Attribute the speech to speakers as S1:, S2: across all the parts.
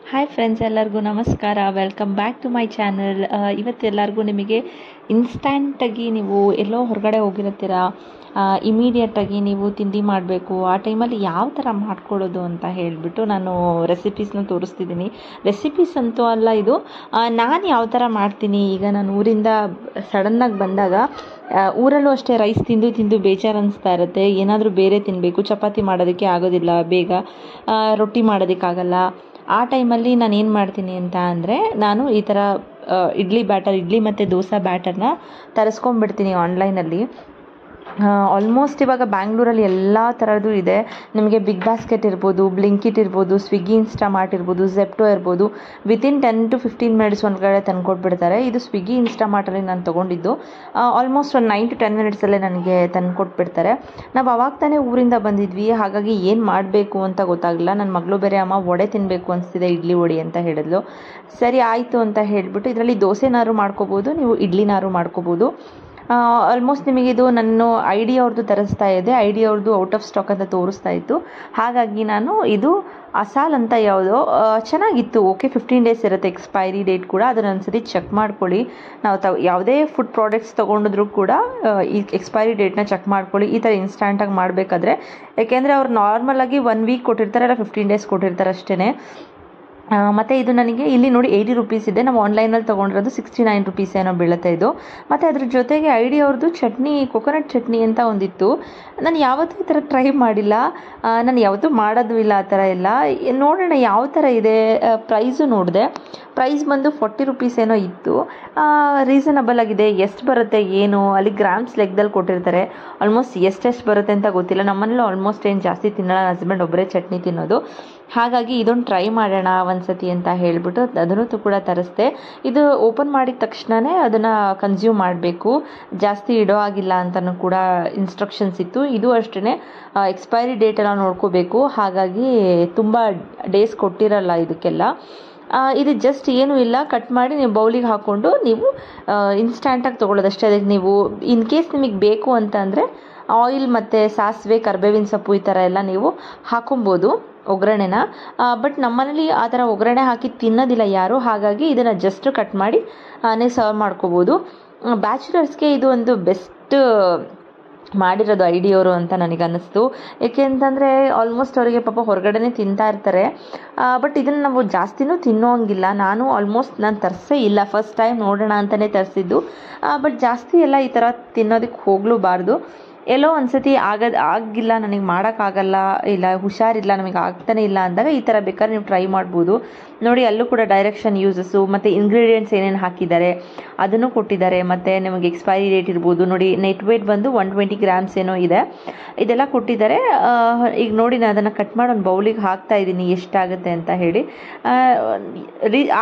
S1: Hi friends, ಎಲ್ಲರಿಗೂ ನಮಸ್ಕಾರ. Welcome back to my channel. ಇವತ್ತು ಎಲ್ಲರಿಗೂ ನಿಮಗೆ ಇನ್ಸ್ಟ್ಯಾಂಟಾಗಿ ನೀವು ಎಲ್ಲೋ ಹೊರಗಡೆ ಹೋಗಿರ್ತೀರ, ಇಮಿಡಿಯೇಟಾಗಿ ನೀವು ತಿಂಡಿ ಮಾಡಬೇಕು, ಆ ಟೈಮಲ್ಲಿ ಯಾವ ಥರ ಮಾಡ್ಕೊಳ್ಳೋದು ಅಂತ ಹೇಳಿಬಿಟ್ಟು ನಾನು ರೆಸಿಪೀಸ್ನ ತೋರಿಸ್ತಿದ್ದೀನಿ. ರೆಸಿಪೀಸ್ ಅಂತೂ ಅಲ್ಲ ಇದು, ನಾನು ಯಾವ ಥರ ಮಾಡ್ತೀನಿ. ಈಗ ನಾನು ಊರಿಂದ ಸಡನ್ನಾಗಿ ಬಂದಾಗ, ಊರಲ್ಲೂ ಅಷ್ಟೇ ರೈಸ್ ತಿಂದು ತಿಂದು ಬೇಜಾರು ಅನಿಸ್ತಾ ಇರುತ್ತೆ. ಏನಾದರೂ ಬೇರೆ ತಿನ್ನಬೇಕು, ಚಪಾತಿ ಮಾಡೋದಕ್ಕೆ ಆಗೋದಿಲ್ಲ, ಬೇಗ ರೊಟ್ಟಿ ಮಾಡೋದಕ್ಕಾಗಲ್ಲ. ಆ ಟೈಮಲ್ಲಿ ನಾನು ಏನು ಮಾಡ್ತೀನಿ ಅಂತ ಅಂದರೆ, ನಾನು ಈ ಥರ ಇಡ್ಲಿ ಮತ್ತು ದೋಸೆ ಬ್ಯಾಟರ್ನ ತರಿಸ್ಕೊಂಡ್ಬಿಡ್ತೀನಿ ಆನ್ಲೈನಲ್ಲಿ. ಆಲ್ಮೋಸ್ಟ್ ಇವಾಗ ಬ್ಯಾಂಗ್ಳೂರಲ್ಲಿ ಎಲ್ಲ ಥರದ್ದು ಇದೆ. ನಿಮಗೆ ಬಿಗ್ ಬಾಸ್ಕೆಟ್ ಇರ್ಬೋದು, ಬ್ಲಿಂಕಿಟ್ ಇರ್ಬೋದು, ಸ್ವಿಗ್ಗಿ ಇನ್ಸ್ಟಾಮಾರ್ಟ್ ಇರ್ಬೋದು, ಝೆಪ್ಟೋ ಇರ್ಬೋದು. ವಿತಿನ್ 10 to 15 ಮಿನಿಟ್ಸ್ ಒಳಗಡೆ ತಂದುಕೊಟ್ಬಿಡ್ತಾರೆ. ಇದು ಸ್ವಿಗ್ಗಿ ಇನ್ಸ್ಟಾಮಾರ್ಟಲ್ಲಿ ನಾನು ತೊಗೊಂಡಿದ್ದು. ಆಲ್ಮೋಸ್ಟ್ ಒಂದು 9 to 10 ಮಿನಿಟ್ಸಲ್ಲೇ ನನಗೆ ತಂದುಕೊಟ್ಬಿಡ್ತಾರೆ. ನಾವು ಅವಾಗ ತಾನೇ ಊರಿಂದ ಬಂದಿದ್ವಿ, ಹಾಗಾಗಿ ಏನು ಮಾಡಬೇಕು ಅಂತ ಗೊತ್ತಾಗಲಿಲ್ಲ. ನನ್ನ ಮಗಳು ಬೇರೆ, ಅಮ್ಮ ವಡೆ ತಿನ್ನಬೇಕು ಅನಿಸ್ತಿದೆ, ಇಡ್ಲಿ ವಡೆ ಅಂತ ಹೇಳಿದ್ಲು. ಸರಿ ಆಯಿತು ಅಂತ ಹೇಳಿಬಿಟ್ಟು, ಇದರಲ್ಲಿ ದೋಸೆನಾರು ಮಾಡ್ಕೋಬೋದು, ನೀವು ಇಡ್ಲಿನಾರು ಮಾಡ್ಕೋಬೋದು. ಆಲ್ಮೋಸ್ಟ್ ನಿಮಗಿದು ನಾನು ಐಡಿ ಅವ್ರದ್ದು ತರಿಸ್ತಾ ಇದ್ದೆ, ಐಡಿ ಅವ್ರದ್ದು ಔಟ್ ಆಫ್ ಸ್ಟಾಕ್ ಅಂತ ತೋರಿಸ್ತಾ ಇತ್ತು. ಹಾಗಾಗಿ ನಾನು ಇದು ಅಸಾಲ್ ಅಂತ ಯಾವುದೋ ಚೆನ್ನಾಗಿತ್ತು. ಓಕೆ, 15 ಡೇಸ್ ಇರುತ್ತೆ ಎಕ್ಸ್ಪೈರಿ ಡೇಟ್ ಕೂಡ. ಅದನ್ನು ಒಂದ್ಸತಿ ಚೆಕ್ ಮಾಡ್ಕೊಳ್ಳಿ. ನಾವು ಯಾವುದೇ ಫುಡ್ ಪ್ರಾಡಕ್ಟ್ಸ್ ತೊಗೊಂಡಿದ್ರು ಕೂಡ ಈ ಎಕ್ಸ್ಪೈರಿ ಡೇಟ್ನ ಚೆಕ್ ಮಾಡ್ಕೊಳ್ಳಿ, ಈ ಥರ ಇನ್ಸ್ಟ್ಯಾಂಟಾಗಿ ಮಾಡಬೇಕಾದ್ರೆ. ಯಾಕೆಂದರೆ ಅವ್ರು ನಾರ್ಮಲಾಗಿ 1 ವೀಕ್ ಕೊಟ್ಟಿರ್ತಾರೆ, ಇಲ್ಲ 15 ಡೇಸ್ ಕೊಟ್ಟಿರ್ತಾರೆ ಅಷ್ಟೇ. ಮತ್ತು ಇದು ನನಗೆ ಇಲ್ಲಿ ನೋಡಿ 80 ರೂಪೀಸ್ ಇದೆ. ನಾವು ಆನ್ಲೈನಲ್ಲಿ ತೊಗೊಂಡಿರೋದು 69 ರೂಪೀಸ್ ಏನೋ ಬೀಳುತ್ತೆ ಇದು. ಮತ್ತು ಅದ್ರ ಜೊತೆಗೆ ಐಡಿ ಅವ್ರದ್ದು ಚಟ್ನಿ, ಕೊಕೊನಟ್ ಚಟ್ನಿ ಅಂತ ಒಂದಿತ್ತು. ನಾನು ಯಾವತ್ತೂ ಈ ಥರ ಟ್ರೈ ಮಾಡಿಲ್ಲ, ನಾನು ಯಾವತ್ತೂ ಮಾಡೋದು ಇಲ್ಲ ಆ ಥರ ಎಲ್ಲ. ನೋಡೋಣ ಯಾವ ಥರ ಇದೆ. ಪ್ರೈಸು ನೋಡಿದೆ, ಪ್ರೈಸ್ ಬಂದು 40 ರೂಪೀಸ್ ಏನೋ ಇತ್ತು. ರೀಸನಬಲ್ ಆಗಿದೆ. ಎಷ್ಟು ಬರುತ್ತೆ ಏನು, ಅಲ್ಲಿ ಗ್ರಾಮ್ಸ್ ಲೆಕ್ಕದಲ್ಲಿ ಕೊಟ್ಟಿರ್ತಾರೆ. ಆಲ್ಮೋಸ್ಟ್ ಎಷ್ಟೆಷ್ಟು ಬರುತ್ತೆ ಅಂತ ಗೊತ್ತಿಲ್ಲ. ನಮ್ಮನೇಲಿ ಆಲ್ಮೋಸ್ಟ್ ಏನು ಜಾಸ್ತಿ ತಿನ್ನಲ್ಲ, ಹಸ್ಬೆಂಡ್ ಒಬ್ಬರೇ ಚಟ್ನಿ ತಿನ್ನೋದು. ಹಾಗಾಗಿ ಇದೊಂದು ಟ್ರೈ ಮಾಡೋಣ ಒಂದ್ಸತಿ ಅಂತ ಹೇಳಿಬಿಟ್ಟು ಅದನ್ನು ಕೂಡ ತರಿಸ್ದೆ. ಇದು ಓಪನ್ ಮಾಡಿದ ತಕ್ಷಣವೇ ಅದನ್ನು ಕನ್ಸ್ಯೂಮ್ ಮಾಡಬೇಕು, ಜಾಸ್ತಿ ಇಡೋ ಆಗಿಲ್ಲ ಅಂತಲೂ ಕೂಡ ಇನ್ಸ್ಟ್ರಕ್ಷನ್ಸ್ ಇತ್ತು. ಇದು ಅಷ್ಟೇ ಎಕ್ಸ್ಪೈರಿ ಡೇಟೆಲ್ಲ ನೋಡ್ಕೋಬೇಕು. ಹಾಗಾಗಿ ತುಂಬ ಡೇಸ್ ಕೊಟ್ಟಿರಲ್ಲ ಇದಕ್ಕೆಲ್ಲ. ಇದು ಜಸ್ಟ್ ಏನೂ ಇಲ್ಲ, ಕಟ್ ಮಾಡಿ ನೀವು ಬೌಲಿಗೆ ಹಾಕ್ಕೊಂಡು ನೀವು ಇನ್ಸ್ಟ್ಯಾಂಟಾಗಿ ತೊಗೊಳ್ಳೋದಷ್ಟೇ. ಅದಕ್ಕೆ ನೀವು ಇನ್ ಕೇಸ್ ನಿಮಗೆ ಬೇಕು ಅಂತ ಅಂದರೆ ಆಯಿಲ್ ಮತ್ತು ಸಾಸಿವೆ, ಕರಿಬೇವಿನ ಸೊಪ್ಪು ಈ ಥರ ಎಲ್ಲ ನೀವು ಹಾಕೊಬೋದು ಒಗ್ಗರಣೆನ. ಬಟ್ ನಮ್ಮನೇಲಿ ಆ ಥರ ಒಗ್ಗರಣೆ ಹಾಕಿ ತಿನ್ನೋದಿಲ್ಲ ಯಾರು, ಹಾಗಾಗಿ ಇದನ್ನು ಜಸ್ಟ್ ಕಟ್ ಮಾಡಿ ನೀವು ಸರ್ವ್ ಮಾಡ್ಕೋಬೋದು. ಬ್ಯಾಚುಲರ್ಸ್ಗೆ ಇದು ಒಂದು ಬೆಸ್ಟ್ ಮಾಡಿರೋದು ಐಡಿಯವರು ಅಂತ ನನಗನ್ನಿಸ್ತು. ಏಕೆಂತಂದರೆ ಆಲ್ಮೋಸ್ಟ್ ಅವರಿಗೆ ಪಾಪ ಹೊರಗಡೆನೇ ತಿಂತಾ ಇರ್ತಾರೆ. ಬಟ್ ಇದನ್ನು ನಾವು ಜಾಸ್ತಿನೂ ತಿನ್ನೋಂಗಿಲ್ಲ. ನಾನು ತರಿಸೇ ಇಲ್ಲ, ಫಸ್ಟ್ ಟೈಮ್ ನೋಡೋಣ ಅಂತಲೇ ತರಿಸಿದ್ದು. ಬಟ್ ಜಾಸ್ತಿ ಎಲ್ಲ ಈ ಥರ ತಿನ್ನೋದಕ್ಕೆ ಹೋಗಲೂಬಾರ್ದು. ಎಲ್ಲೋ ಒಂದು ಸತಿ ಆಗಿಲ್ಲ, ನನಗೆ ಮಾಡೋಕ್ಕಾಗಲ್ಲ, ಇಲ್ಲ ಹುಷಾರಿಲ್ಲ, ನಮಗೆ ಆಗ್ತಾನೆ ಇಲ್ಲ ಅಂದಾಗ ಈ ಥರ ಬೇಕಾದ್ರೆ ನೀವು ಟ್ರೈ ಮಾಡ್ಬೋದು. ನೋಡಿ, ಅಲ್ಲೂ ಕೂಡ ಡೈರೆಕ್ಷನ್ ಯೂಸಸ್ಸು ಮತ್ತು ಇಂಗ್ರೀಡಿಯೆಂಟ್ಸ್ ಏನೇನು ಹಾಕಿದ್ದಾರೆ ಅದನ್ನು ಕೊಟ್ಟಿದ್ದಾರೆ. ಮತ್ತು ನಿಮಗೆ ಎಕ್ಸ್ಪೈರಿ ಡೇಟ್ ಇರ್ಬೋದು. ನೋಡಿ, ನೆಟ್ ವೇಟ್ ಬಂದು 120 ಗ್ರಾಮ್ಸ್ ಏನೋ ಇದೆ, ಇದೆಲ್ಲ ಕೊಟ್ಟಿದ್ದಾರೆ. ಈಗ ನೋಡಿ, ನಾನು ಅದನ್ನು ಕಟ್ ಮಾಡಿ ಒಂದು ಬೌಲಿಗೆ ಹಾಕ್ತಾ ಇದ್ದೀನಿ ಎಷ್ಟಾಗುತ್ತೆ ಅಂತ ಹೇಳಿ.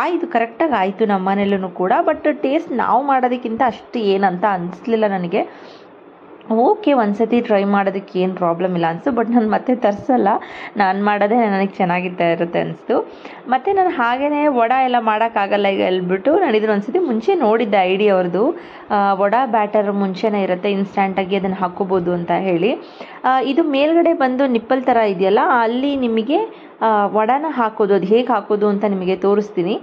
S1: ಆಯಿತು, ಕರೆಕ್ಟಾಗಿ ಆಯಿತು ನಮ್ಮ ಮನೇಲೂ ಕೂಡ. ಬಟ್ ಟೇಸ್ಟ್ ನಾವು ಮಾಡೋದಕ್ಕಿಂತ ಅಷ್ಟು ಏನಂತ ಅನಿಸ್ಲಿಲ್ಲ ನನಗೆ. ಓಕೆ, ಒಂದು ಸತಿ ಟ್ರೈ ಮಾಡೋದಕ್ಕೆ ಏನು ಪ್ರಾಬ್ಲಮ್ ಇಲ್ಲ ಅನಿಸ್ತು. ಬಟ್ ನಾನು ಮತ್ತೆ ತರಿಸಲ್ಲ, ನಾನು ಮಾಡೋದೇ ನನಗೆ ಚೆನ್ನಾಗಿರ್ತಾ ಇರುತ್ತೆ ಅನಿಸ್ತು. ಮತ್ತು ನಾನು ಹಾಗೆಯೇ ವಡೆ ಎಲ್ಲ ಮಾಡೋಕ್ಕಾಗಲ್ಲ ಈಗ ಹೇಳ್ಬಿಟ್ಟು ನಾನು ಇದನ್ನು ಒಂದು ಸತಿ ಮುಂಚೆ ನೋಡಿದ್ದೆ ಐಡಿ ಅವ್ರದ್ದು. ವಡೆ ಬ್ಯಾಟರ್ ಮುಂಚೆನೇ ಇರುತ್ತೆ, ಇನ್ಸ್ಟ್ಯಾಂಟಾಗಿ ಅದನ್ನು ಹಾಕ್ಕೋಬೋದು ಅಂತ ಹೇಳಿ. ಇದು ಮೇಲ್ಗಡೆ ಬಂದು ನಿಪ್ಪಲ್ ಥರ ಇದೆಯಲ್ಲ, ಅಲ್ಲಿ ನಿಮಗೆ ವಡೆನ ಹಾಕೋದು, ಅದು ಹೇಗೆ ಹಾಕೋದು ಅಂತ ನಿಮಗೆ ತೋರಿಸ್ತೀನಿ.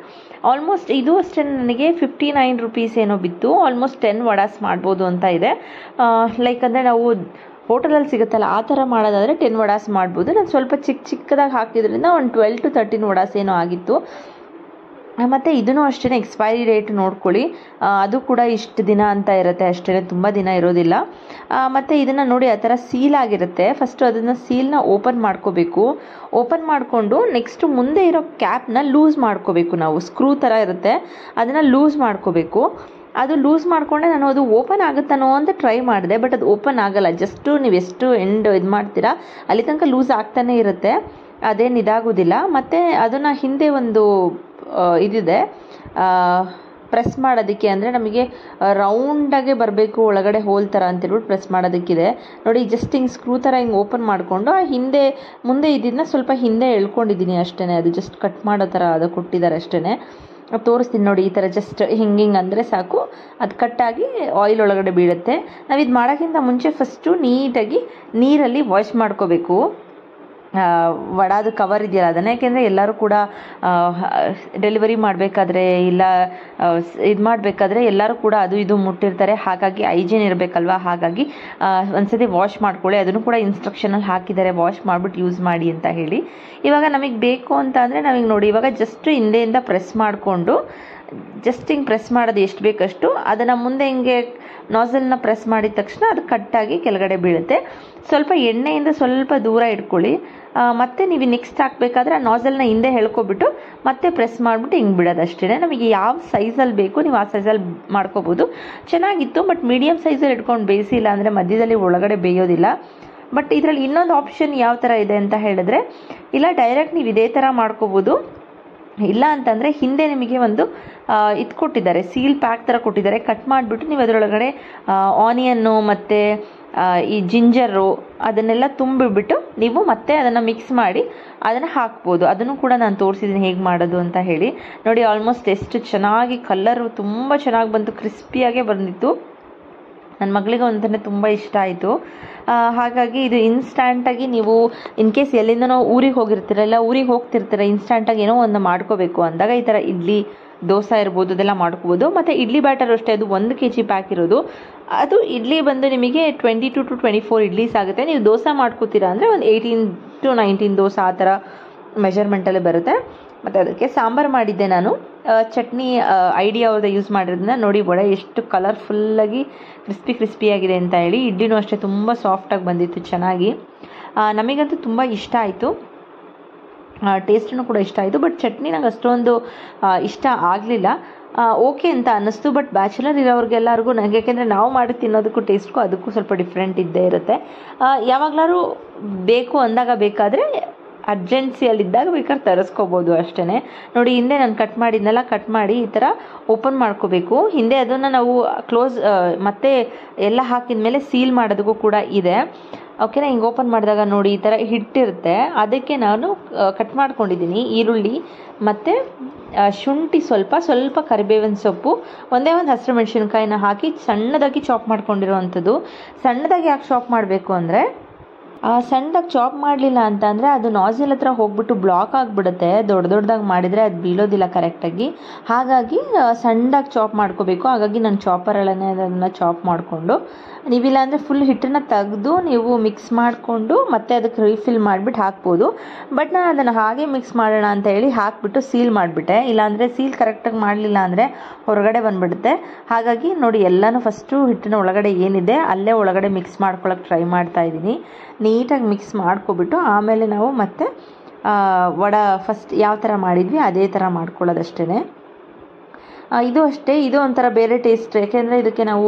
S1: ಆಲ್ಮೋಸ್ಟ್ ಇದು ಅಷ್ಟೇ ನನಗೆ 59 ರೂಪೀಸ್ ಏನೋ ಬಿತ್ತು. ಆಲ್ಮೋಸ್ಟ್ 10 ವಡಾಸ್ ಮಾಡ್ಬೋದು ಅಂತ ಇದೆ. ಲೈಕ್ ಅಂದರೆ ನಾವು ಹೋಟೆಲಲ್ಲಿ ಸಿಗುತ್ತಲ್ಲ ಆ ಥರ ಮಾಡೋದಾದರೆ 10 ವಡಾಸ್ ಮಾಡ್ಬೋದು. ನಾನು ಸ್ವಲ್ಪ ಚಿಕ್ಕದಾಗಿ ಹಾಕಿದ್ರಿಂದ ಒಂದು 12 to 13 ವಡಾಸ್ ಏನೋ ಆಗಿತ್ತು. ಮತ್ತು ಇದೂ ಅಷ್ಟೇ ಎಕ್ಸ್ಪೈರಿ ಡೇಟ್ ನೋಡ್ಕೊಳ್ಳಿ, ಅದು ಕೂಡ ಇಷ್ಟು ದಿನ ಅಂತ ಇರುತ್ತೆ ಅಷ್ಟೇ, ತುಂಬ ದಿನ ಇರೋದಿಲ್ಲ. ಮತ್ತು ಇದನ್ನು ನೋಡಿ, ಆ ಥರ ಸೀಲ್ ಆಗಿರುತ್ತೆ. ಫಸ್ಟು ಅದನ್ನು ಸೀಲ್ನ ಓಪನ್ ಮಾಡ್ಕೋಬೇಕು. ಓಪನ್ ಮಾಡಿಕೊಂಡು ನೆಕ್ಸ್ಟು ಮುಂದೆ ಇರೋ ಕ್ಯಾಪ್ನ ಲೂಸ್ ಮಾಡ್ಕೋಬೇಕು. ನಾವು ಸ್ಕ್ರೂ ಥರ ಇರುತ್ತೆ, ಅದನ್ನು ಲೂಸ್ ಮಾಡ್ಕೋಬೇಕು. ಅದು ಲೂಸ್ ಮಾಡಿಕೊಂಡೆ ನಾನು ಅದು ಓಪನ್ ಆಗುತ್ತಾನೋ ಅಂತ ಟ್ರೈ ಮಾಡಿದೆ. ಬಟ್ ಅದು ಓಪನ್ ಆಗಲ್ಲ. ಜಸ್ಟು ನೀವು ಎಷ್ಟು ಇದು ಮಾಡ್ತೀರಾ ಅಲ್ಲಿ ತನಕ ಲೂಸ್ ಆಗ್ತಾನೇ ಇರುತ್ತೆ, ಅದೇನು ಇದಾಗೋದಿಲ್ಲ. ಮತ್ತು ಅದನ್ನು ಹಿಂದೆ ಒಂದು ಇದಿದೆ ಪ್ರೆಸ್ ಮಾಡೋದಕ್ಕೆ, ಅಂದರೆ ನಮಗೆ ರೌಂಡಾಗೆ ಬರಬೇಕು, ಒಳಗಡೆ ಹೋಲ್ ಥರ ಅಂತೇಳ್ಬಿಟ್ಟು ಪ್ರೆಸ್ ಮಾಡೋದಕ್ಕಿದೆ ನೋಡಿ. ಜಸ್ಟ್ ಹಿಂಗೆ ಸ್ಕ್ರೂ ಥರ ಹಿಂಗೆ ಓಪನ್ ಮಾಡಿಕೊಂಡು ಆ ಮುಂದೆ ಇದನ್ನು ಸ್ವಲ್ಪ ಹಿಂದೆ ಎಳ್ಕೊಂಡಿದ್ದೀನಿ ಅಷ್ಟೇ. ಅದು ಜಸ್ಟ್ ಕಟ್ ಮಾಡೋ ಥರ ಅದು ಕೊಟ್ಟಿದ್ದಾರೆ ಅಷ್ಟೇ. ತೋರಿಸ್ತೀನಿ ನೋಡಿ, ಈ ಥರ ಜಸ್ಟ್ ಹಿಂಗೆ ಅಂದರೆ ಸಾಕು, ಅದು ಕಟ್ಟಾಗಿ ಆಯಿಲ್ ಒಳಗಡೆ ಬೀಳುತ್ತೆ. ನಾವು ಇದು ಮಾಡೋಕ್ಕಿಂತ ಮುಂಚೆ ಫಸ್ಟು ನೀಟಾಗಿ ನೀರಲ್ಲಿ ವಾಶ್ ಮಾಡ್ಕೋಬೇಕು. ವಡಾದ ಕವರ್ ಇದೆಯಲ್ಲ ಅದನ್ನು, ಯಾಕೆಂದರೆ ಎಲ್ಲರೂ ಕೂಡ ಡೆಲಿವರಿ ಮಾಡಬೇಕಾದ್ರೆ ಇಲ್ಲ ಇದು ಮಾಡಬೇಕಾದ್ರೆ ಎಲ್ಲರೂ ಕೂಡ ಅದು ಇದು ಮುಟ್ಟಿರ್ತಾರೆ, ಹಾಗಾಗಿ ಹೈಜೀನ್ ಇರಬೇಕಲ್ವ, ಹಾಗಾಗಿ ಒಂದ್ಸತಿ ವಾಶ್ ಮಾಡ್ಕೊಳ್ಳಿ. ಅದನ್ನು ಕೂಡ ಇನ್ಸ್ಟ್ರಕ್ಷನಲ್ಲಿ ಹಾಕಿದ್ದಾರೆ, ವಾಶ್ ಮಾಡಿಬಿಟ್ಟು ಯೂಸ್ ಮಾಡಿ ಅಂತ ಹೇಳಿ. ಇವಾಗ ನಮಗೆ ಬೇಕು ಅಂತ ಅಂದರೆ ನಾವೀಗ ನೋಡಿ, ಇವಾಗ ಜಸ್ಟ್ ಹಿಂದೆಯಿಂದ ಪ್ರೆಸ್ ಮಾಡಿಕೊಂಡು ಜಸ್ಟ್ ಹಿಂಗೆ ಪ್ರೆಸ್ ಮಾಡೋದು ಎಷ್ಟು ಬೇಕಷ್ಟು, ಅದನ್ನು ಮುಂದೆ ಹಿಂಗೆ ನಾಸಲ್ನ ಪ್ರೆಸ್ ಮಾಡಿದ ತಕ್ಷಣ ಅದು ಕಟ್ಟಾಗಿ ಕೆಳಗಡೆ ಬೀಳುತ್ತೆ. ಸ್ವಲ್ಪ ಎಣ್ಣೆಯಿಂದ ಸ್ವಲ್ಪ ದೂರ ಇಟ್ಕೊಳ್ಳಿ. ಮತ್ತೆ ನೀವು ನೆಕ್ಸ್ಟ್ ಹಾಕಬೇಕಾದ್ರೆ ಆ ನಾಸಲ್ನ ಹಿಂದೆ ಎಳ್ಕೊಬಿಟ್ಟು ಮತ್ತೆ ಪ್ರೆಸ್ ಮಾಡಿಬಿಟ್ಟು ಹಿಂಗೆ ಬಿಡೋದು ಅಷ್ಟೇ. ನಮಗೆ ಯಾವ ಸೈಜಲ್ಲಿ ಬೇಕು ನೀವು ಆ ಸೈಜಲ್ಲಿ ಮಾಡ್ಕೋಬೋದು. ಚೆನ್ನಾಗಿತ್ತು, ಬಟ್ ಮೀಡಿಯಮ್ ಸೈಜಲ್ಲಿ ಇಟ್ಕೊಂಡು ಬೇಯಿಸಿಲ್ಲ ಅಂದರೆ ಮಧ್ಯದಲ್ಲಿ ಒಳಗಡೆ ಬೇಯೋದಿಲ್ಲ. ಬಟ್ ಇದರಲ್ಲಿ ಇನ್ನೊಂದು ಆಪ್ಷನ್ ಯಾವ ಥರ ಇದೆ ಅಂತ ಹೇಳಿದ್ರೆ, ಇಲ್ಲ ಡೈರೆಕ್ಟ್ ನೀವು ಇದೇ ಥರ ಮಾಡ್ಕೋಬೋದು. ಇಲ್ಲ ಅಂತಂದರೆ ಹಿಂದೆ ನಿಮಗೆ ಒಂದು ಇದು ಕೊಟ್ಟಿದ್ದಾರೆ, ಸೀಲ್ ಪ್ಯಾಕ್ ಥರ ಕೊಟ್ಟಿದ್ದಾರೆ. ಕಟ್ ಮಾಡಿಬಿಟ್ಟು ನೀವು ಅದರೊಳಗಡೆ ಆನಿಯನ್ನು ಮತ್ತು ಈ ಜಿಂಜರು ಅದನ್ನೆಲ್ಲ ತುಂಬಿಬಿಟ್ಟು ನೀವು ಮತ್ತೆ ಅದನ್ನು ಮಿಕ್ಸ್ ಮಾಡಿ ಅದನ್ನು ಹಾಕ್ಬೋದು. ಅದನ್ನು ಕೂಡ ನಾನು ತೋರಿಸಿದ್ದೀನಿ ಹೇಗೆ ಮಾಡೋದು ಅಂತ ಹೇಳಿ. ನೋಡಿ ಆಲ್ಮೋಸ್ಟ್ ಎಷ್ಟು ಚೆನ್ನಾಗಿ ಕಲರು ತುಂಬ ಚೆನ್ನಾಗಿ ಬಂತು, ಕ್ರಿಸ್ಪಿಯಾಗೇ ಬಂದಿತ್ತು. ನನ್ನ ಮಗಳಿಗೆ ಒಂಥರ ತುಂಬ ಇಷ್ಟ ಆಯಿತು. ಹಾಗಾಗಿ ಇದು ಇನ್ಸ್ಟ್ಯಾಂಟಾಗಿ ನೀವು ಇನ್ ಕೇಸ್ ಎಲ್ಲಿಂದನೋ ಊರಿಗೆ ಹೋಗಿರ್ತೀರ, ಇಲ್ಲ ಊರಿಗೆ ಹೋಗ್ತಿರ್ತೀರ, ಇನ್ಸ್ಟ್ಯಾಂಟಾಗಿ ಏನೋ ಒಂದು ಮಾಡ್ಕೋಬೇಕು ಅಂದಾಗ ಈ ಥರ ಇಡ್ಲಿ ದೋಸೆ ಇರ್ಬೋದು ಅದೆಲ್ಲ ಮಾಡ್ಕೋಬೋದು. ಮತ್ತು ಇಡ್ಲಿ ಬ್ಯಾಟರ್ ಅಷ್ಟೇ, ಅದು 1 kg ಪ್ಯಾಕ್ ಇರೋದು. ಅದು ಇಡ್ಲಿ ಬಂದು ನಿಮಗೆ 22 to 24 ಇಡ್ಲೀಸ್ ಆಗುತ್ತೆ. ನೀವು ದೋಸೆ ಮಾಡ್ಕೋತೀರಾ ಅಂದರೆ ಒಂದು 18 to 19 ದೋಸೆ ಆ ಥರ ಮೆಜರ್ಮೆಂಟಲ್ಲಿ ಬರುತ್ತೆ. ಮತ್ತು ಅದಕ್ಕೆ ಸಾಂಬಾರು ಮಾಡಿದ್ದೆ ನಾನು. ಚಟ್ನಿ ಐಡಿಯಾ ಅವ್ರದ್ದು ಯೂಸ್ ಮಾಡಿರೋದನ್ನ ನೋಡಿ, ವಡೆ ಎಷ್ಟು ಕಲರ್ಫುಲ್ಲಾಗಿ ಕ್ರಿಸ್ಪಿಯಾಗಿದೆ ಅಂತ ಹೇಳಿ. ಇಡ್ಲಿನೂ ಅಷ್ಟೇ ತುಂಬ ಸಾಫ್ಟಾಗಿ ಬಂದಿತ್ತು, ಚೆನ್ನಾಗಿ. ನಮಗಂತೂ ತುಂಬ ಇಷ್ಟ ಆಯಿತು, ಟೇಸ್ಟೂ ಕೂಡ ಇಷ್ಟ ಆಯಿತು. ಬಟ್ ಚಟ್ನಿ ನಂಗೆ ಅಷ್ಟೊಂದು ಇಷ್ಟ ಆಗಲಿಲ್ಲ, ಓಕೆ ಅಂತ ಅನ್ನಿಸ್ತು. ಬಟ್ ಬ್ಯಾಚುಲರ್ ಇರೋರಿಗೆಲ್ಲರಿಗೂ ನನಗೆ, ಯಾಕೆಂದರೆ ನಾವು ಮಾಡಿ ತಿನ್ನೋದಕ್ಕೂ ಟೇಸ್ಟ್ಗೂ ಅದಕ್ಕೂ ಸ್ವಲ್ಪ ಡಿಫ್ರೆಂಟ್ ಇದ್ದೇ ಇರುತ್ತೆ. ಯಾವಾಗಲಾದ್ರೂ ಬೇಕು ಅಂದಾಗ ಬೇಕಾದರೆ ಅರ್ಜೆನ್ಸಿಯಲ್ಲಿದ್ದಾಗ ಬೇಕಾದ್ರೆ ತರಿಸ್ಕೋಬೋದು ಅಷ್ಟೇ. ನೋಡಿ ಹಿಂದೆ ನಾನು ಕಟ್ ಮಾಡಿದ್ನೆಲ್ಲ ಕಟ್ ಮಾಡಿ ಈ ಥರ ಓಪನ್ ಮಾಡ್ಕೋಬೇಕು. ಹಿಂದೆ ಅದನ್ನು ನಾವು ಕ್ಲೋಸ್ ಮತ್ತೆ ಎಲ್ಲ ಹಾಕಿದ ಮೇಲೆ ಸೀಲ್ ಮಾಡೋದಕ್ಕೂ ಕೂಡ ಇದೆ. ಓಕೆನಾ, ಹಿಂಗೆ ಓಪನ್ ಮಾಡಿದಾಗ ನೋಡಿ ಈ ಥರ ಹಿಟ್ಟಿರುತ್ತೆ. ಅದಕ್ಕೆ ನಾನು ಕಟ್ ಮಾಡ್ಕೊಂಡಿದ್ದೀನಿ ಈರುಳ್ಳಿ ಮತ್ತು ಶುಂಠಿ, ಸ್ವಲ್ಪ ಕರಿಬೇವಿನ ಸೊಪ್ಪು, ಒಂದೇ ಒಂದು ಹಸಿರು ಮೆಣಸಿನ್ಕಾಯಿನ ಹಾಕಿ ಸಣ್ಣದಾಗಿ ಚಾಪ್ ಮಾಡ್ಕೊಂಡಿರೋವಂಥದ್ದು. ಸಣ್ಣದಾಗಿ ಯಾಕೆ ಚಾಪ್ ಮಾಡಬೇಕು ಅಂದರೆ, ಸಣ್ಣದಾಗಿ ಚಾಪ್ ಮಾಡಲಿಲ್ಲ ಅಂತ ಅಂದರೆ ಅದು ನಾಸಿಲ್ ಹತ್ರ ಹೋಗ್ಬಿಟ್ಟು ಬ್ಲಾಕ್ ಆಗಿಬಿಡುತ್ತೆ. ದೊಡ್ಡದಾಗಿ ಮಾಡಿದರೆ ಅದು ಬೀಳೋದಿಲ್ಲ ಕರೆಕ್ಟಾಗಿ. ಹಾಗಾಗಿ ಸಣ್ಣದಾಗಿ ಚಾಪ್ ಮಾಡ್ಕೋಬೇಕು. ಹಾಗಾಗಿ ನಾನು ಚಾಪರಲ್ಲೇ ಅದನ್ನು ಚಾಪ್ ಮಾಡಿಕೊಂಡು, ನೀವಿಲ್ಲ ಅಂದರೆ ಫುಲ್ ಹಿಟ್ಟನ್ನು ತೆಗೆದು ನೀವು ಮಿಕ್ಸ್ ಮಾಡಿಕೊಂಡು ಮತ್ತೆ ಅದಕ್ಕೆ ರೀಫಿಲ್ ಮಾಡಿಬಿಟ್ಟು ಹಾಕ್ಬೋದು. ಬಟ್ ನಾನು ಅದನ್ನು ಹಾಗೆ ಮಿಕ್ಸ್ ಮಾಡೋಣ ಅಂತ ಹೇಳಿ ಹಾಕಿಬಿಟ್ಟು ಸೀಲ್ ಮಾಡಿಬಿಟ್ಟೆ. ಇಲ್ಲಾಂದರೆ ಸೀಲ್ ಕರೆಕ್ಟಾಗಿ ಮಾಡಲಿಲ್ಲ ಅಂದರೆ ಹೊರಗಡೆ ಬಂದುಬಿಡುತ್ತೆ. ಹಾಗಾಗಿ ನೋಡಿ ಎಲ್ಲನೂ ಫಸ್ಟು ಹಿಟ್ಟಿನ ಒಳಗಡೆ ಏನಿದೆ ಅಲ್ಲೇ ಒಳಗಡೆ ಮಿಕ್ಸ್ ಮಾಡ್ಕೊಳ್ಳೋಕೆ ಟ್ರೈ ಮಾಡ್ತಾಯಿದ್ದೀನಿ. ನೀಟಾಗಿ ಮಿಕ್ಸ್ ಮಾಡ್ಕೊಬಿಟ್ಟು ಆಮೇಲೆ ನಾವು ಮತ್ತೆ ವಡೆ ಫಸ್ಟ್ ಯಾವ ಥರ ಮಾಡಿದ್ವಿ ಅದೇ ಥರ ಮಾಡ್ಕೊಳ್ಳೋದಷ್ಟೇ. ಇದು ಅಷ್ಟೇ, ಇದು ಒಂಥರ ಬೇರೆ ಟೇಸ್ಟ್. ಯಾಕೆಂದರೆ ಇದಕ್ಕೆ ನಾವು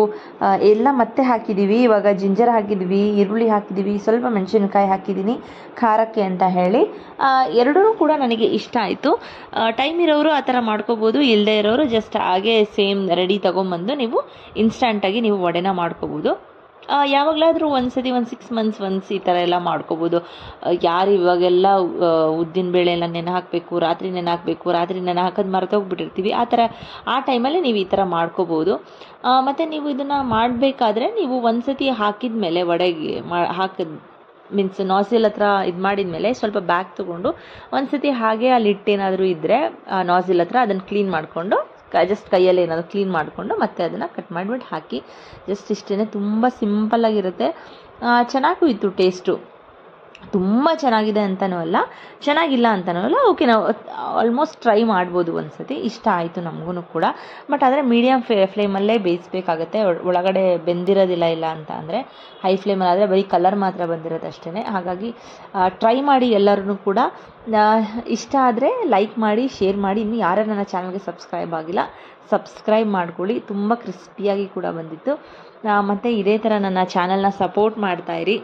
S1: ಎಲ್ಲ ಮತ್ತೆ ಹಾಕಿದ್ದೀವಿ. ಇವಾಗ ಜಿಂಜರ್ ಹಾಕಿದ್ವಿ, ಈರುಳ್ಳಿ ಹಾಕಿದ್ದೀವಿ, ಸ್ವಲ್ಪ ಮೆಣಸಿನ್ಕಾಯಿ ಹಾಕಿದ್ದೀನಿ ಖಾರಕ್ಕೆ ಅಂತ ಹೇಳಿ. ಎರಡೂ ಕೂಡ ನನಗೆ ಇಷ್ಟ ಆಯಿತು. ಟೈಮ್ ಇರೋರು ಆ ಥರ ಮಾಡ್ಕೋಬೋದು, ಇಲ್ಲದೇ ಇರೋರು ಜಸ್ಟ್ ಹಾಗೆ ಸೇಮ್ ರೆಡಿ ತೊಗೊಂಬಂದು ನೀವು ಇನ್ಸ್ಟಂಟಾಗಿ ನೀವು ವಡೆನ ಮಾಡ್ಕೋಬೋದು. ಯಾವಾಗಲಾದರೂ ಒಂದ್ಸತಿ ಒಂದು 6 months ಒನ್ಸ್ ಈ ಥರ ಎಲ್ಲ ಮಾಡ್ಕೋಬೋದು. ಯಾರು ಇವಾಗೆಲ್ಲ ಉದ್ದಿನಬೇಳೆ ಎಲ್ಲ ನೆನೆ ಹಾಕಬೇಕು, ರಾತ್ರಿ ನೆನೆ ಹಾಕಬೇಕು, ರಾತ್ರಿ ನೆನೆ ಹಾಕೋದು ಮರ್ತೋಗ್ಬಿಟ್ಟಿರ್ತೀವಿ. ಆ ಟೈಮಲ್ಲಿ ನೀವು ಈ ಥರ ಮಾಡ್ಕೋಬೋದು. ಮತ್ತು ನೀವು ಇದನ್ನು ಮಾಡಬೇಕಾದ್ರೆ ನೀವು ಒಂದ್ಸತಿ ಹಾಕಿದ ಮೇಲೆ ವಡೆಗೆ ಮೀನ್ಸ್ ನಾಸಿಲ್ ಹತ್ರ ಇದು ಮಾಡಿದ ಮೇಲೆ ಸ್ವಲ್ಪ ಬ್ಯಾಗ್ ತೊಗೊಂಡು ಒಂದ್ಸತಿ ಹಾಗೆ ಅಲ್ಲಿ ಹಿಟ್ಟೇನಾದರೂ ಇದ್ದರೆ ನಾಸಿಲ್ ಹತ್ರ ಅದನ್ನು ಕ್ಲೀನ್ ಮಾಡಿಕೊಂಡು ಜಸ್ಟ್ ಕೈಯಲ್ಲಿ ಏನಾದರೂ ಕ್ಲೀನ್ ಮಾಡಿಕೊಂಡು ಮತ್ತೆ ಅದನ್ನು ಕಟ್ ಮಾಡಿಬಿಟ್ಟು ಹಾಕಿ. ಜಸ್ಟ್ ಇಷ್ಟೇ, ತುಂಬ ಸಿಂಪಲ್ಲಾಗಿರುತ್ತೆ. ಚೆನ್ನಾಗೂ ಇತ್ತು ಟೇಸ್ಟು. ತುಂಬ ಚೆನ್ನಾಗಿದೆ ಅಂತನೂ ಅಲ್ಲ, ಚೆನ್ನಾಗಿಲ್ಲ ಅಂತನೂ ಅಲ್ಲ. ಓಕೆ, ನಾವು ಆಲ್ಮೋಸ್ಟ್ ಟ್ರೈ ಮಾಡ್ಬೋದು ಒಂದ್ಸತಿ. ಇಷ್ಟ ಆಯಿತು ನಮಗೂ ಕೂಡ. ಬಟ್ ಆದರೆ ಮೀಡಿಯಮ್ ಫ್ಲೇಮಲ್ಲೇ ಬೇಯಿಸ್ಬೇಕಾಗತ್ತೆ. ಒಳಗಡೆ ಬೆಂದಿರೋದಿಲ್ಲ. ಇಲ್ಲ ಅಂತ ಅಂದರೆ ಹೈ ಫ್ಲೇಮಲ್ಲಿ ಆದರೆ ಬರೀ ಕಲರ್ ಮಾತ್ರ ಬಂದಿರೋದು ಅಷ್ಟೇ. ಹಾಗಾಗಿ ಟ್ರೈ ಮಾಡಿ ಎಲ್ಲರೂ ಕೂಡ. ಇಷ್ಟ ಆದರೆ ಲೈಕ್ ಮಾಡಿ, ಶೇರ್ ಮಾಡಿ. ಇನ್ನು ಯಾರು ನನ್ನ ಚಾನಲ್ಗೆ ಸಬ್ಸ್ಕ್ರೈಬ್ ಆಗಿಲ್ಲ ಸಬ್ಸ್ಕ್ರೈಬ್ ಮಾಡ್ಕೊಳ್ಳಿ. ತುಂಬ ಕ್ರಿಸ್ಪಿಯಾಗಿ ಕೂಡ ಬಂದಿತ್ತು. ಮತ್ತು ಇದೇ ಥರ ನನ್ನ ಚಾನಲ್ನ ಸಪೋರ್ಟ್ ಮಾಡ್ತಾಯಿರಿ.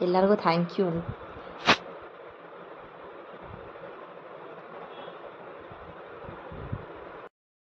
S1: ಎಲ್ಲರಿಗೂ ಥ್ಯಾಂಕ್ ಯು.